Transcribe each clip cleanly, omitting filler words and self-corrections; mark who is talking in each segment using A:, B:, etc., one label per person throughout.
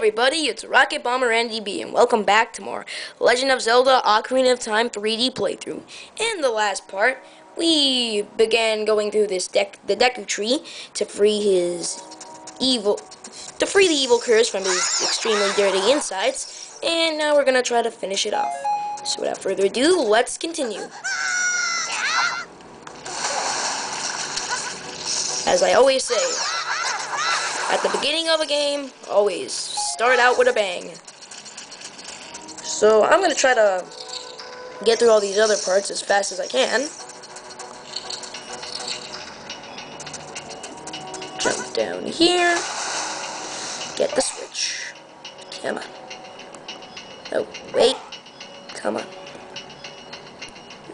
A: everybody, it's Rocket Bomber NDB, and welcome back to more Legend of Zelda Ocarina of Time 3D playthrough. In the last part, we began going through this the Deku Tree to free the evil curse from his extremely dirty insides, and now we're gonna try to finish it off. So without further ado, let's continue. As I always say, at the beginning of a game, always start out with a bang. So I'm going to try to get through all these other parts as fast as I can. Jump down here. Get the switch. Come on. Oh, wait. Come on.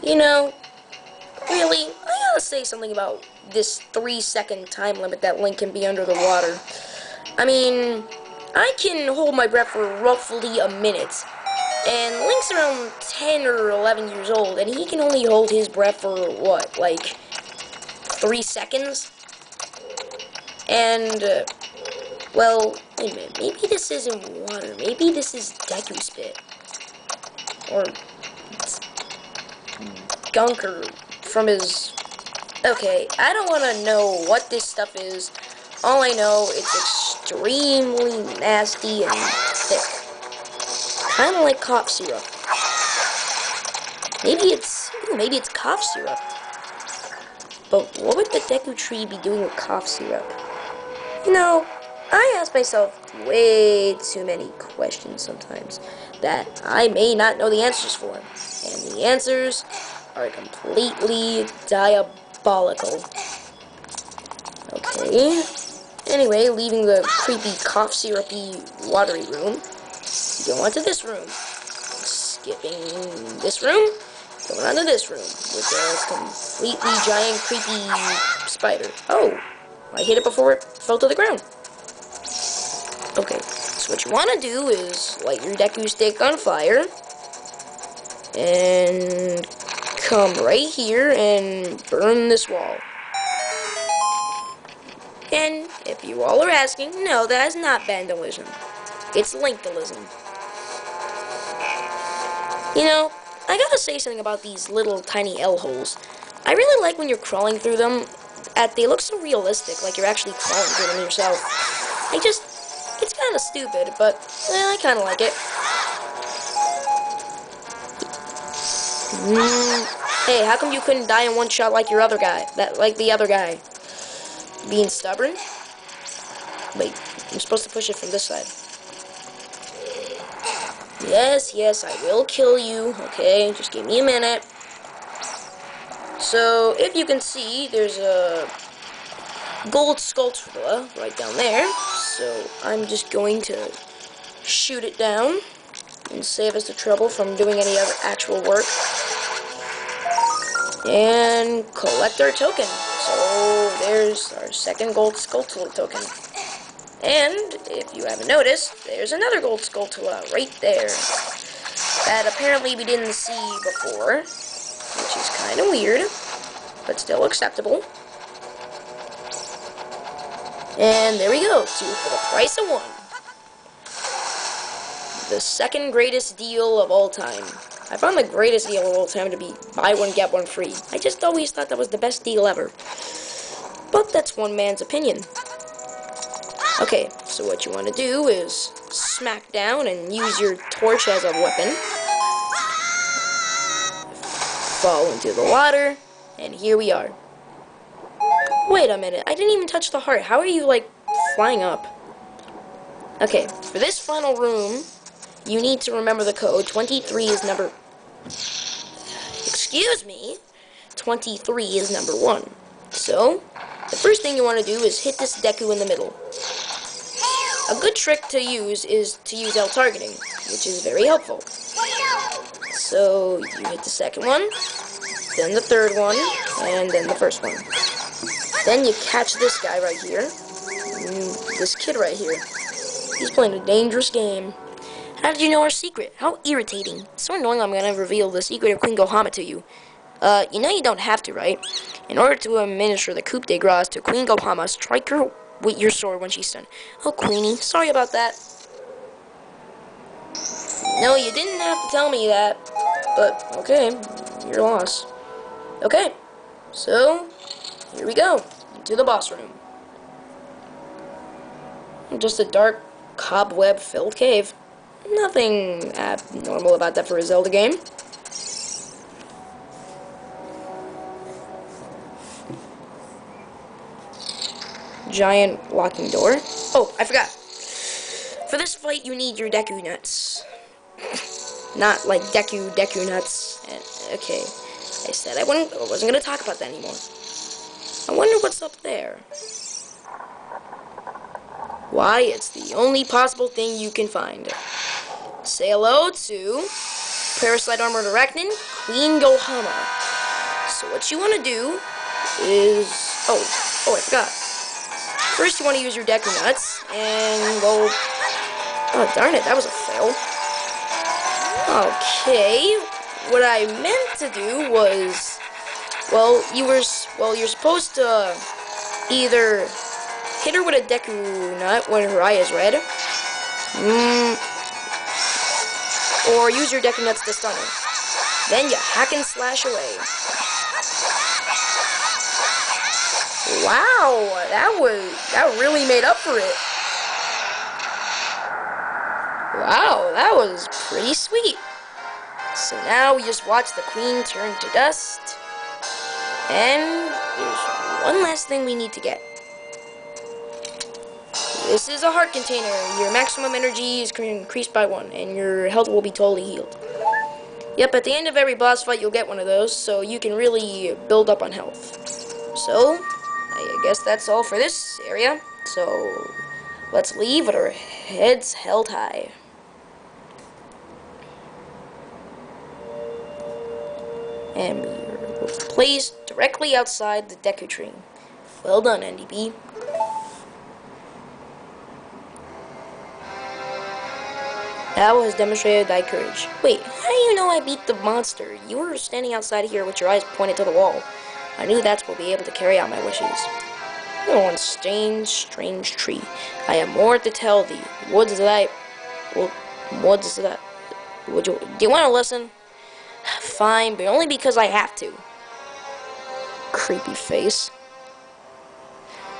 A: You know, really, I gotta say something about this 3-second time limit that Link can be under the water. I mean, I can hold my breath for roughly a minute, and Link's around 10 or 11 years old, and he can only hold his breath for, what, like 3 seconds? And, well, wait a minute, maybe this isn't water, maybe this is Deku Spit, or gunk, or from his... Okay, I don't want to know what this stuff is. All I know, it's extremely nasty and thick. Kind of like cough syrup. Maybe it's cough syrup. But what would the Deku Tree be doing with cough syrup? You know, I ask myself way too many questions sometimes that I may not know the answers for. And the answers are completely diabolical. Okay. Anyway, leaving the creepy cough syrupy watery room, go on to this room. Skipping this room, going on to this room with a completely giant creepy spider. Oh, I hit it before it fell to the ground. Okay, so what you want to do is light your Deku stick on fire and come right here and burn this wall. And if you all are asking, no, that is not vandalism. It's Linkdalism. You know, I gotta say something about these little tiny L-holes. I really like when you're crawling through them. They look so realistic, like you're actually crawling through them yourself. It's kind of stupid, but I kind of like it. Hey, how come you couldn't die in one shot like the other guy? Being stubborn? Wait, I'm supposed to push it from this side. Yes, I will kill you. Okay, just give me a minute. So, if you can see, there's a gold Skulltula right down there. So, I'm just going to shoot it down and save us the trouble from doing any other actual work. And collect our token. So there's our second gold Skulltula token. And if you haven't noticed, there's another gold Skulltula right there that apparently we didn't see before, which is kind of weird, but still acceptable. And there we go, 2 for the price of 1. The second greatest deal of all time. I found the greatest deal of all time to be buy one, get one free. I just always thought that was the best deal ever. But that's one man's opinion. Okay, so what you want to do is smack down and use your torch as a weapon. Fall into the water, and here we are. Wait a minute, I didn't even touch the heart. How are you, like, flying up? Okay, for this final room, you need to remember the code. 23 is number... Excuse me. 23 is number 1. So, the first thing you want to do is hit this Deku in the middle. A good trick to use is to use L targeting, which is very helpful. So, you hit the second one, then the third one, and then the first one. Then you catch this guy right here, this kid right here. He's playing a dangerous game. How did you know our secret? How irritating. It's so annoying I'm gonna reveal the secret of Queen Gohma to you. You know you don't have to, right? In order to administer the coup de grace to Queen Gohma, strike her with your sword when she's stunned. Oh, Queenie, sorry about that. No, you didn't have to tell me that. But, okay, your loss. Okay, so, here we go. To the boss room. Just a dark, cobweb-filled cave. Nothing abnormal about that for a Zelda game. Giant locking door. Oh, I forgot. For this fight, you need your Deku nuts. Not like Deku nuts. Okay, I said I wasn't gonna talk about that anymore. I wonder what's up there. Why, it's the only possible thing you can find. Say hello to Parasite Armored Arachnid, Queen Gohma. So what you want to do is... Oh, I forgot. First you want to use your Deku Nuts, and go... Oh, darn it, that was a fail. Okay, what I meant to do was... Well, you're supposed to either hit her with a Deku Nut when her eye is red, or use your Deku Nuts to stun her. Then you hack and slash away. Wow, that really made up for it. Wow, that was pretty sweet. So now we just watch the queen turn to dust. And there's one last thing we need to get. This is a heart container. Your maximum energy is increased by 1, and your health will be totally healed. Yep, at the end of every boss fight, you'll get one of those, so you can really build up on health. So, I guess that's all for this area. So, let's leave with our heads held high. And we're placed directly outside the Deku tree. Well done, NDB. That was demonstrated thy courage. Wait, how do you know I beat the monster? You were standing outside here with your eyes pointed to the wall. I knew that will be able to carry out my wishes. Oh, one strange tree. I have more to tell thee. What is that? Do you want to listen? Fine, but only because I have to. Creepy face.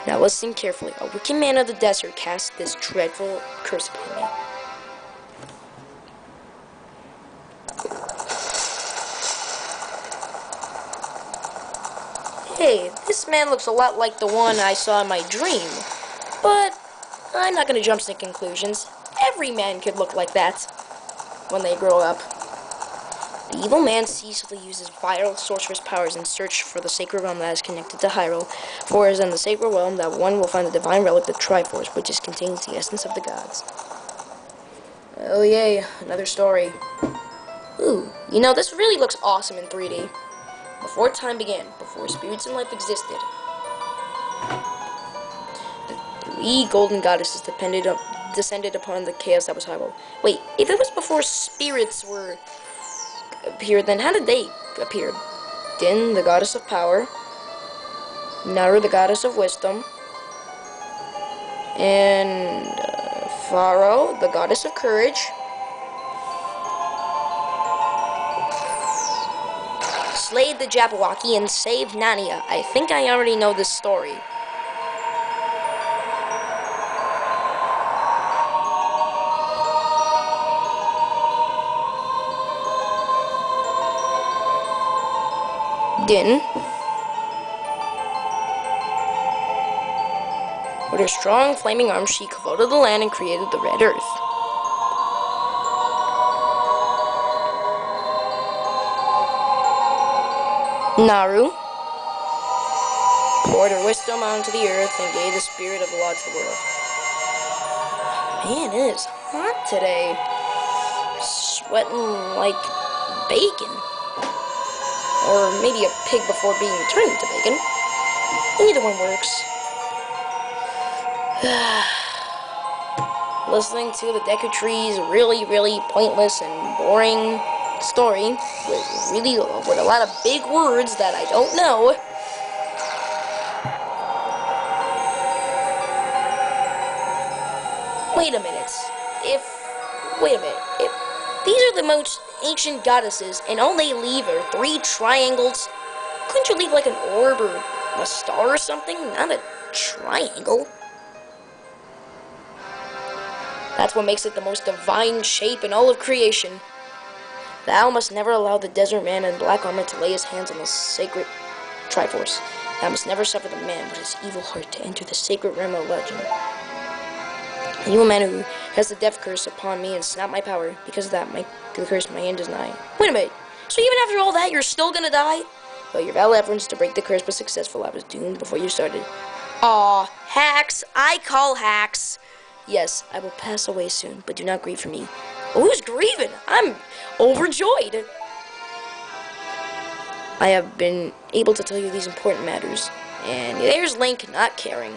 A: Now listen carefully. A wicked man of the desert cast this dreadful curse upon me. Hey, this man looks a lot like the one I saw in my dream. But I'm not going to jump to conclusions. Every man could look like that when they grow up. The evil man ceaselessly uses vital sorceress powers in search for the sacred realm that is connected to Hyrule. For it is in the sacred realm that one will find the divine relic, the Triforce, which contains the essence of the gods. Oh yay, another story. Ooh, you know, this really looks awesome in 3D. Before time began, before spirits and life existed, the 3 golden goddesses descended upon the chaos that was Hyrule. Wait, if it was before spirits appeared, then how did they appear? Din, the goddess of power, Naru, the goddess of wisdom, and Pharaoh, the goddess of courage, slayed the Jabberwocky and saved Narnia. I think I already know this story. Din, with her strong flaming arms, she corroded the land and created the Red Earth. Naru poured her wisdom onto the earth and gave the spirit of the law to the world. Man, it is hot today. Sweating like bacon. Or maybe a pig before being turned into bacon. Either one works. Listening to the Deku Tree's really pointless and boring story with a lot of big words that I don't know. Wait a minute. Wait a minute. These are the most ancient goddesses, and all they leave are 3 triangles. Couldn't you leave like an orb or a star or something? Not a triangle. That's what makes it the most divine shape in all of creation. Thou must never allow the desert man in black armor to lay his hands on the sacred Triforce. Thou must never suffer the man with his evil heart to enter the sacred realm of legend. The evil man who has the death curse upon me and snap my power. Because of that, the curse my end is nigh. Wait a minute. So even after all that, you're still gonna die? Well, your valiant efforts to break the curse was successful. I was doomed before you started. Aw, hacks. I call hacks. Yes, I will pass away soon, but do not grieve for me. Oh, who's grieving? I'm overjoyed. I have been able to tell you these important matters. And there's Link not caring.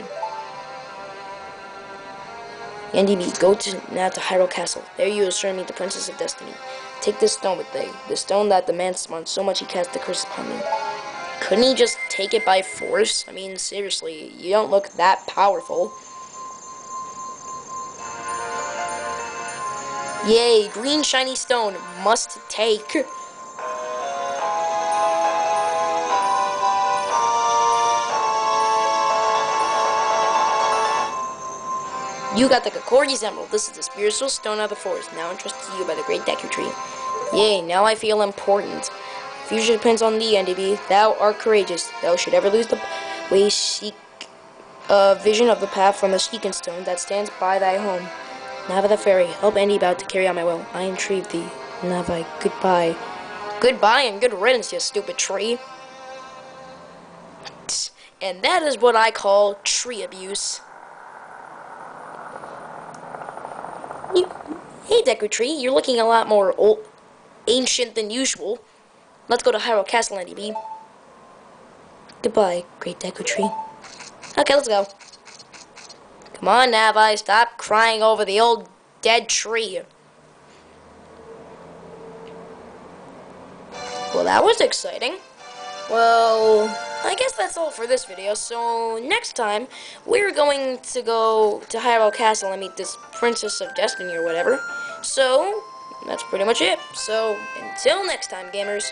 A: NDB, go now to Hyrule Castle. There you will serve me the Princess of Destiny. Take this stone with thee. The stone that the man smart so much he cast the curse upon me. Couldn't he just take it by force? I mean, seriously, you don't look that powerful. Yay, green shiny stone. Must take. You got the Kokori's Emerald. This is the spiritual stone of the forest, now entrusted to you by the great Deku Tree. Yea, now I feel important. Future depends on thee, NDB. Thou art courageous. Thou should ever lose the way seek vision of the path from the Sheikah stone that stands by thy home. Nava the fairy, help NDB out to carry out my will. I entreat thee. Nava, goodbye. Goodbye and good riddance, you stupid tree. And that is what I call tree abuse. Hey, Deku Tree, you're looking a lot more ancient than usual. Let's go to Hyrule Castle, NDB. Goodbye, great Deku Tree. Okay, let's go. Come on, Navi, stop crying over the old dead tree. Well, that was exciting. Well, I guess that's all for this video. So, next time, we're going to go to Hyrule Castle and meet this Princess of Destiny or whatever. So, that's pretty much it. So, until next time, gamers.